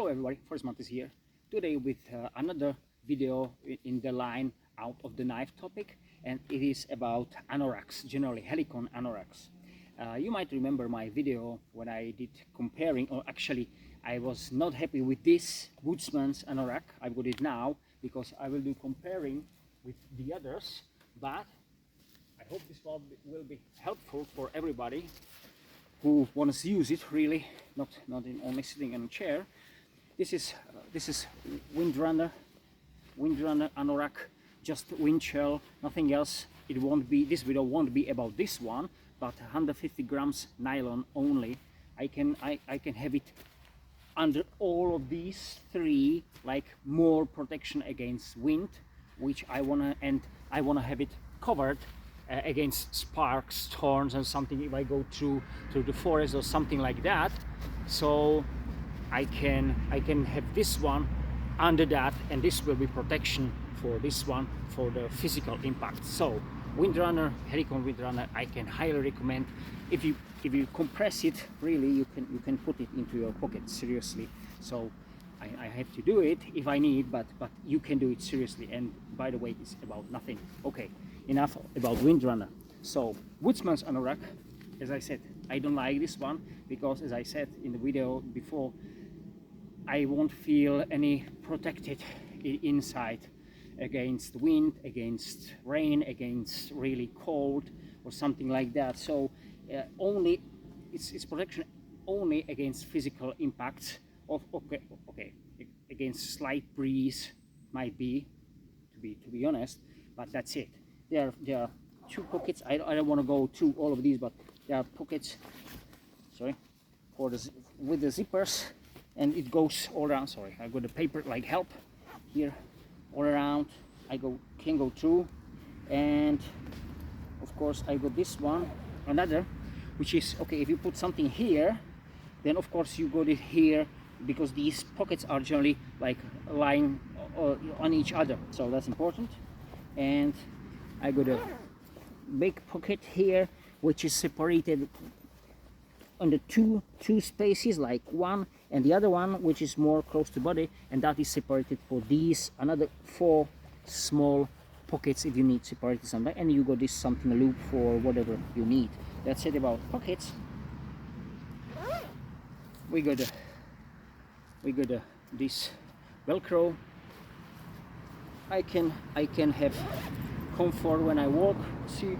everybody, Wodsman is here today with another video in the line out of the knife topic, and it is about anoraks, generally Helikon anoraks. You might remember my video when I did comparing, or actually I was not happy with this Woodsman's anorak. I got it now because I will do comparing with the others, but I hope this will be helpful for everybody who wants to use it, really, not in only sitting in a chair. This is windrunner anorak, just wind shell, nothing else. It won't be, this video won't be about this one, but 150 grams nylon only. I can have it under all of these three, like more protection against wind, which I wanna have it covered against sparks, thorns and something if I go through the forest or something like that. So I can have this one under that, and this will be protection for this one for the physical impact. So windrunner, Helikon windrunner, I can highly recommend. If you compress it, really you can put it into your pocket, seriously. So I have to do it if I need, but you can do it seriously. And by the way, it's about nothing. Okay, enough about windrunner. So Woodsman's anorak, as I said, I don't like this one because, as I said in the video before, I won't feel any protected inside against wind, against rain, against really cold or something like that. So only it's protection only against physical impacts of okay, against slight breeze might be, to be honest, but that's it. There are two pockets. I don't want to go through all of these, but there are pockets, sorry, for with the zippers, and it goes all around. Sorry, I got the paper like help here all around. I can go through, and of course I got this one, another, which is okay. If you put something here, then of course you got it here, because these pockets are generally like lying on each other, so that's important. And I got a big pocket here which is separated on the two spaces, like one and the other one which is more close to body, and that is separated for these another 4 small pockets if you need separated something. And you got this something loop for whatever you need. That's it about pockets. We got this Velcro. I can have comfort when I walk. See,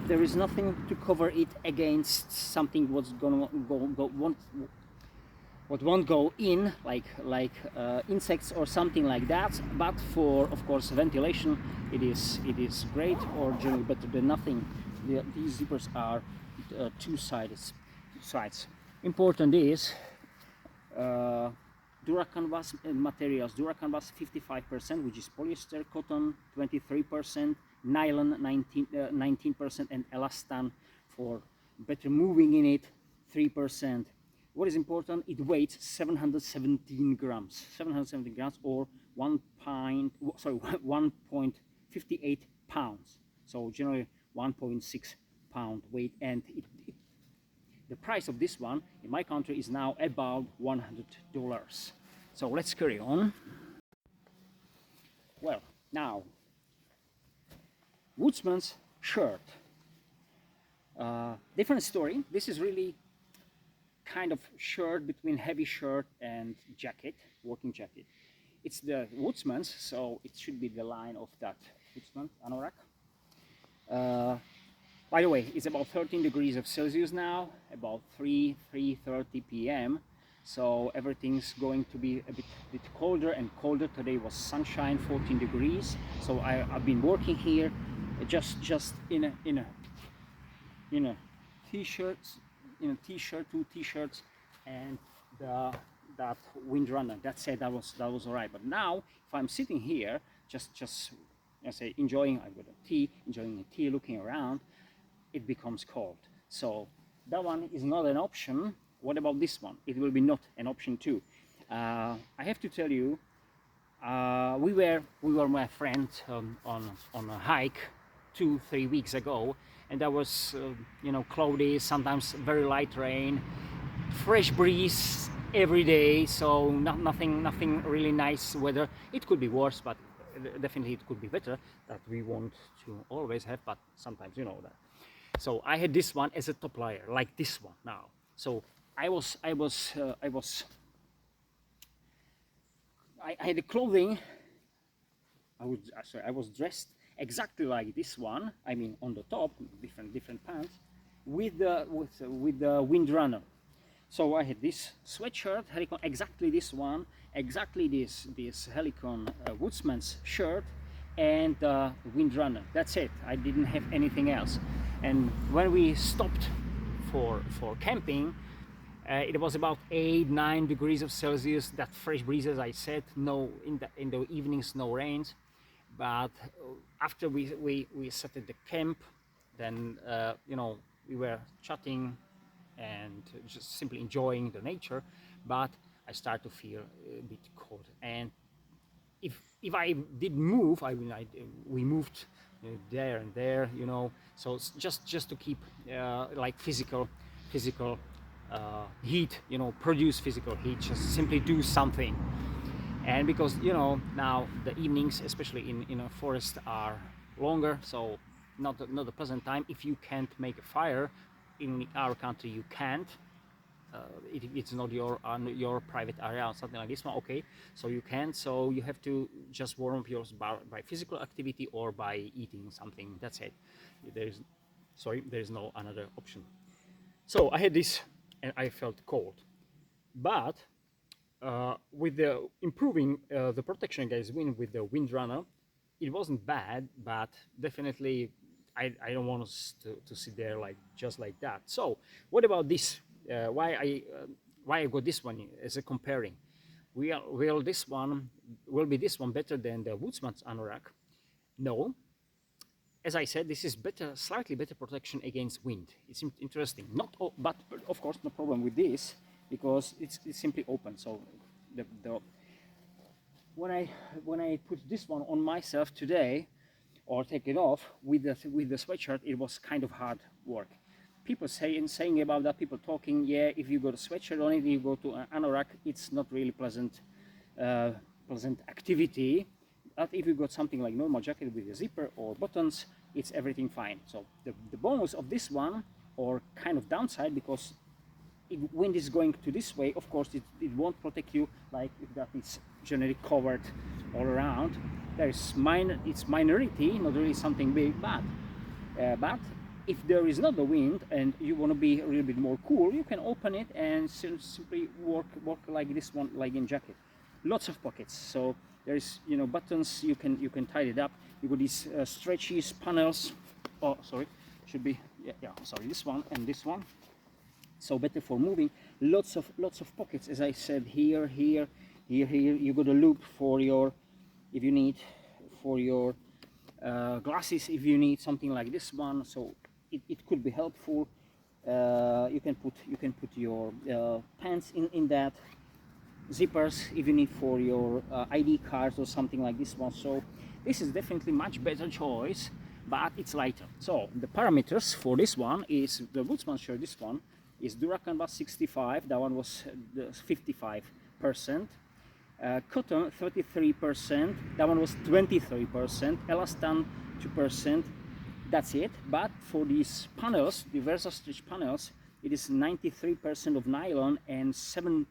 there is nothing to cover it against something what's gonna what won't go in, like insects or something like that. But for, of course, ventilation, it is great, or generally better than nothing. These zippers are two sides. Important is Duracanvas materials. Duracanvas 55%, which is polyester, cotton 23%, nylon 19%, and elastan for better moving in it 3%. What is important? It weighs 717 grams. 717 grams, or 1.58 pounds. So generally 1.6 pound weight, and the price of this one in my country is now about $100. So let's carry on. Well, now Woodsman's shirt. Different story. This is really kind of shirt between heavy shirt and jacket, working jacket. It's the Woodsman's, so it should be the line of that Woodsman anorak. By the way, it's about 13 degrees of Celsius now, about 3:30 p.m. So everything's going to be a bit colder and colder. Today was sunshine, 14 degrees. So I've been working here just in a t-shirt, 2 t-shirts, and that windrunner. That said, that was all right. But now, if I'm sitting here, just I say enjoying, I've got a tea, enjoying a tea, looking around, it becomes cold. So that one is not an option. What about this one? It will be not an option too. I have to tell you, we were my friends on a hike 2-3 weeks ago, and that was cloudy, sometimes very light rain, fresh breeze, every day, so nothing really nice weather. It could be worse, but definitely it could be better, that we want to always have, but sometimes you know that. So I had this one as a top layer, like this one now. So I had the clothing. I was dressed exactly like this one. I mean, on the top, different pants, with the windrunner. So I had this sweatshirt, Helikon, exactly this one, exactly this Helikon Woodsman's shirt, and windrunner. That's it. I didn't have anything else. And when we stopped for camping, it was about 8-9 degrees of Celsius. That fresh breeze, as I said. No, in the evenings, no rains. But after we set at the camp, then you know, we were chatting and just simply enjoying the nature. But I started to feel a bit cold. And if I did move, we moved there and there, you know. So it's just to keep like physical heat, you know, produce physical heat, just simply do something. And because, you know, now the evenings, especially in a forest, are longer, so not a pleasant time. If you can't make a fire in our country, you can't. It's not your private area or something like this one. Okay, so you can, so you have to just warm up yours by physical activity or by eating something. That's it. There's no another option. So I had this and I felt cold, but with the improving the protection against wind with the windrunner, it wasn't bad, but definitely I don't want us to sit there like just like that. So what about this? Why I got this one as a comparing? Will this one this one better than the Woodsman's anorak? No. As I said, this is better, slightly better protection against wind. It's interesting. Not, but of course, no problem with this because it's simply open. So the when I put this one on myself today, or take it off with the sweatshirt, it was kind of hard work. People saying about that, people talking, yeah, if you got a sweatshirt on it, you go to an anorak, it's not really pleasant activity. But if you got something like normal jacket with a zipper or buttons, it's everything fine. So the bonus of this one, or kind of downside, because if wind is going to this way, of course it won't protect you like if that is generally covered all around. It's minority, not really something big, but if there is not the wind and you want to be a little bit more cool, you can open it and simply work like this one, like in jacket. Lots of pockets, so there is, you know, buttons, you can tie it up. You got these stretchy panels. Oh, sorry, should be sorry, this one and this one. So better for moving. Lots of pockets, as I said, here. You got a loop for your, if you need, for your glasses, if you need something like this one. So it could be helpful. You can put your pants in that. Zippers if you need for your ID cards or something like this one. So this is definitely much better choice, but it's lighter. So the parameters for this one is the Woodsman shirt. This one is Duracan 65. That one was 55%. Cotton 33%. That one was 23%. Elastan 2%. That's it. But for these panels, the Versa Stretch panels, it is 93% of nylon and 7%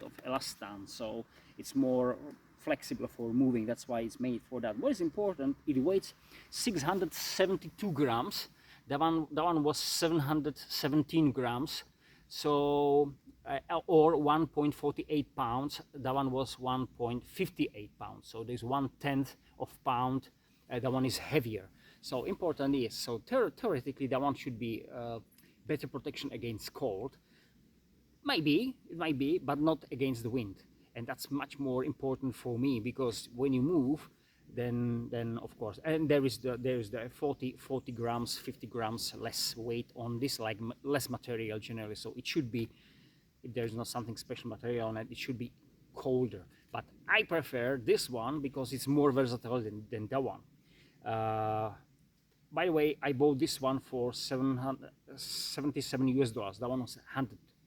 of elastan. So it's more flexible for moving. That's why it's made for that. What is important, it weighs 672 grams. That one was 717 grams. So or 1.48 pounds. That one was 1.58 pounds. So there's 1/10 of pound. That one is heavier. So important is, so theoretically that one should be better protection against cold. It might be, but not against the wind. And that's much more important for me, because when you move, then of course, and there is the 40 grams, 50 grams less weight on this, like less material generally. So it should be, if there's not something special material on it, it should be colder. But I prefer this one because it's more versatile than that one. By the way, I bought this one for $77 US. That one was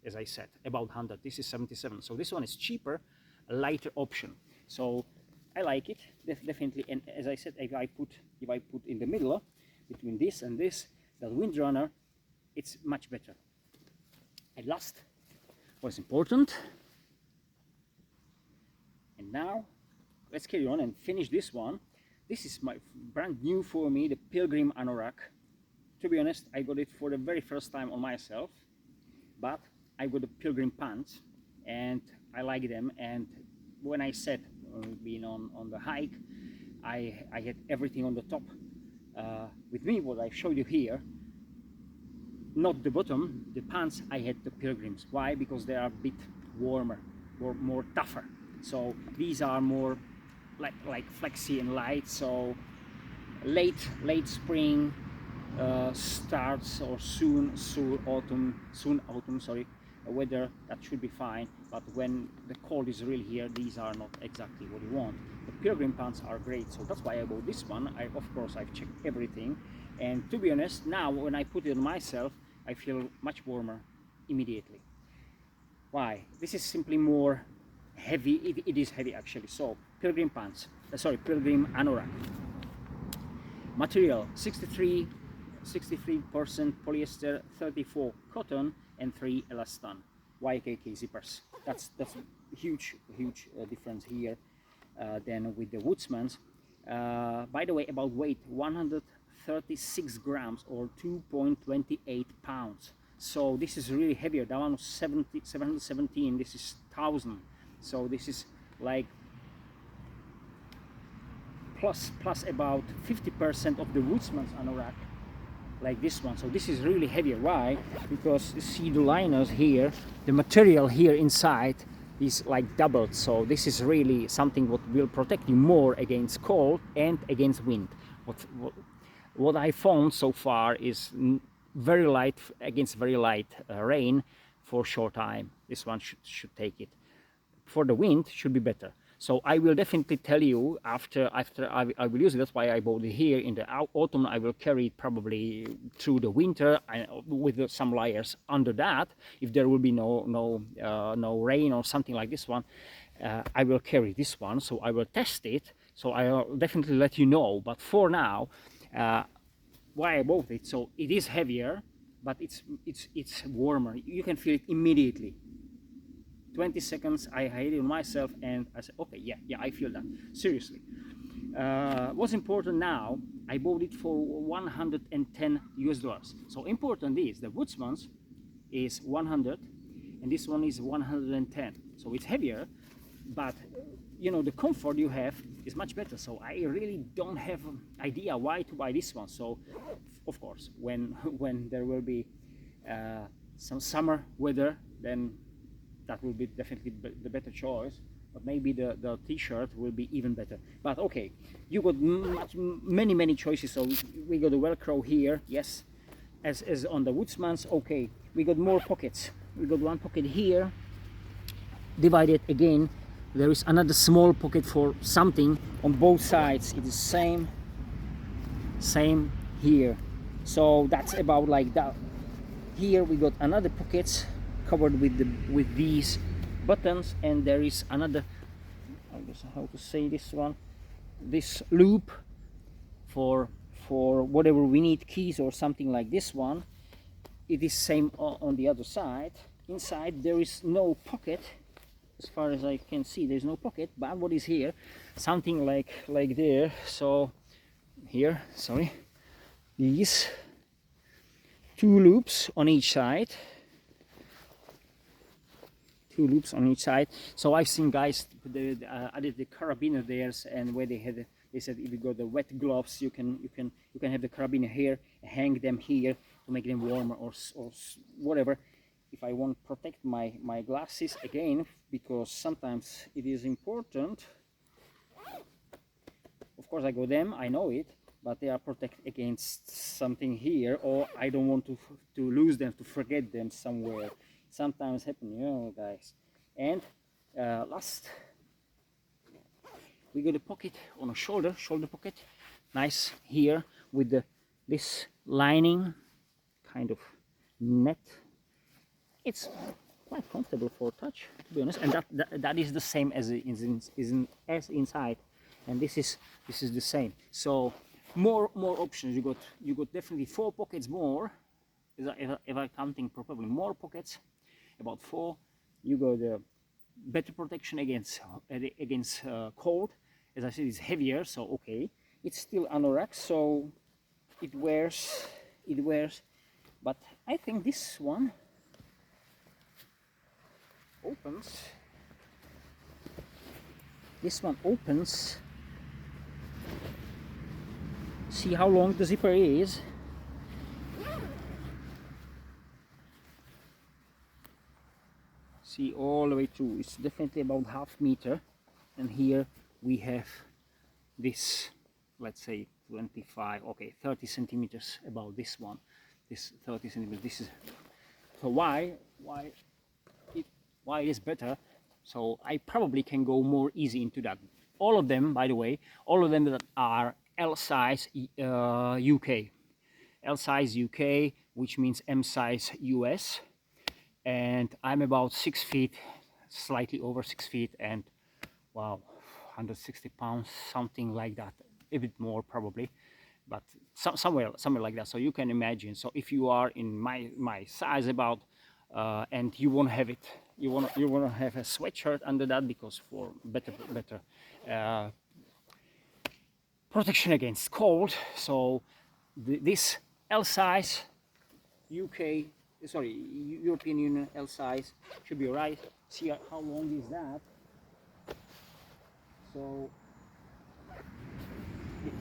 as I said, about 100. This is 77. So this one is cheaper, a lighter option. So I like it definitely. And as I said, if I put in the middle between this and this, the windrunner, it's much better. And last, what's important, and now let's carry on and finish this one. This is my brand new for me, the Pilgrim anorak. To be honest, I got it for the very first time on myself, but I got the Pilgrim pants and I like them. And when I said being on the hike, I had everything on the top with me, what I showed you here, not the bottom, the pants. I had the Pilgrims. Why? Because they are a bit warmer or more tougher. So these are more like flexy and light. So late spring starts, or soon autumn, sorry, weather, that should be fine. But when the cold is really here, these are not exactly what you want. The Pilgrim pants are great, so that's why I bought this one. Of course I've checked everything, and to be honest, now when I put it on myself, I feel much warmer immediately. Why? This is simply more heavy. It is heavy actually. So Pilgrim pants, Pilgrim anorak. Material 63% polyester, 34 cotton, and 3 elastan. YKK zippers. That's huge difference here than with the Woodsman's. By the way, about weight, 136 grams or 2.28 pounds. So this is really heavier. That one was 717. This is 1000. So this is like plus about 50% of the Woodsman's anorak, like this one. So this is really heavier. Why? Because you see the liners here, the material here inside is like doubled. So this is really something what will protect you more against cold and against wind. What I found so far is very light against very light rain for short time. This one should take it. For the wind, should be better. So I will definitely tell you after I will use it. That's why I bought it here. In the autumn I will carry it probably through the winter with some layers under that. If there will be no rain or something like this one, I will carry this one. So I will test it. So I'll definitely let you know. But for now, why I bought it? So it is heavier, but it's warmer. You can feel it immediately. 20 seconds I had it on myself and I said, okay, yeah, I feel that, seriously. What's important now, I bought it for $110 US. So important is the Woodsman's is 100 and this one is 110. So it's heavier, but you know, the comfort you have is much better. So I really don't have an idea why to buy this one. So of course, when there will be some summer weather, then that will be definitely the better choice. But maybe the t-shirt will be even better. But okay, you got many choices. So we got the Velcro here, yes, as on the Woodsman's. Okay, we got more pockets. We got one pocket here, divided again. There is another small pocket for something on both sides. It is same here. So that's about like that. Here we got another pockets covered with these buttons, and there is another, I guess how to say this one, this loop for whatever we need, keys or something like this one. It is same on the other side. Inside there is no pocket, as far as I can see. There's no pocket, but what is here, something like there. So here, sorry, these two loops on each side. So I've seen guys added the carabiner there, and where they said if you got the wet gloves, you can have the carabiner here, hang them here to make them warmer or whatever. If I want to protect my glasses again, because sometimes it is important. Of course I got them, I know it, but they are protected against something here, or I don't want to lose them, to forget them somewhere. Sometimes happen, you know, guys. And last, we got a pocket on a shoulder pocket, nice here with this lining, kind of net. It's quite comfortable for touch, to be honest, and that is the same as as inside, and this is the same. So more options. You got definitely 4 pockets more, if I'm counting properly, more pockets, about 4. You got better protection against cold. As I said, it's heavier, so okay, it's still anorak, so it wears, but I think this one opens. This one opens. See how long the zipper is. See all the way through. It's definitely about ½ meter, and here we have this, let's say 25, okay, 30 centimeters about this one. This 30 centimeters. This is so why it is better. So I probably can go more easy into that. All of them, by the way, all of them that are L size UK, L size UK, which means M size US, and I'm about 6 feet, slightly over 6 feet, and wow, 160 pounds, something like that, a bit more probably, but somewhere like that. So you can imagine. So if you are in my size about, and you want to have it, you want to have a sweatshirt under that, because for better protection against cold. So this L size UK, sorry, European Union L size should be alright. See how long is that? So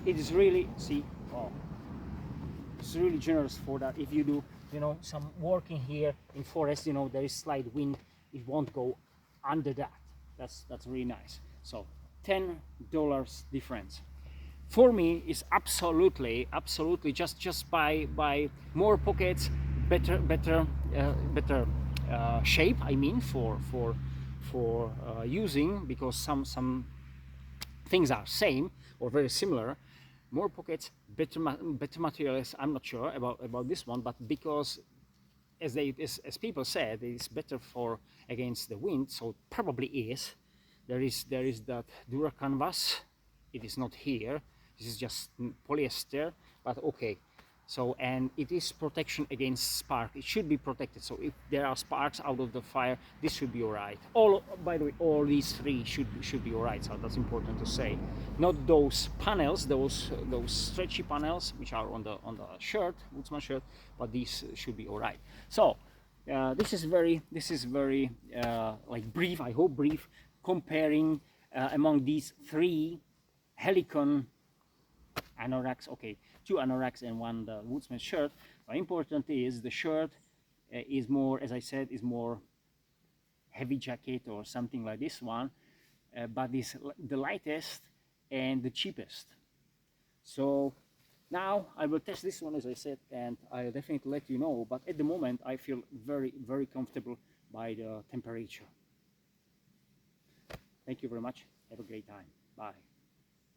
it is really, see, oh, it's really generous for that. If you do, you know, some working here in forest, you know, there is slight wind, it won't go under that. That's really nice. So $10 difference. For me, is absolutely just by more pockets, better shape. I mean, for using, because some things are same or very similar. More pockets, better materials. I'm not sure about this one, but because as people said, it's better for against the wind, so it probably is. There is that Dura canvas. It is not here. This is just polyester, but okay. So, and it is protection against spark. It should be protected. So if there are sparks out of the fire, this should be alright. All, by the way, all these 3 should be alright. So that's important to say. Not those panels, those stretchy panels which are on the shirt, Woodsman shirt, but these should be alright. So this is very like brief. I hope brief, comparing among these 3 Helikon anoraks. Okay, 2 anoraks and 1 the Woodsman shirt. But important is the shirt is more, as I said, is more heavy jacket or something like this one, but is the lightest and the cheapest. So now I will test this one, as I said, and I'll definitely let you know. But at the moment I feel very comfortable by the temperature. Thank you very much. Have a great time. Bye.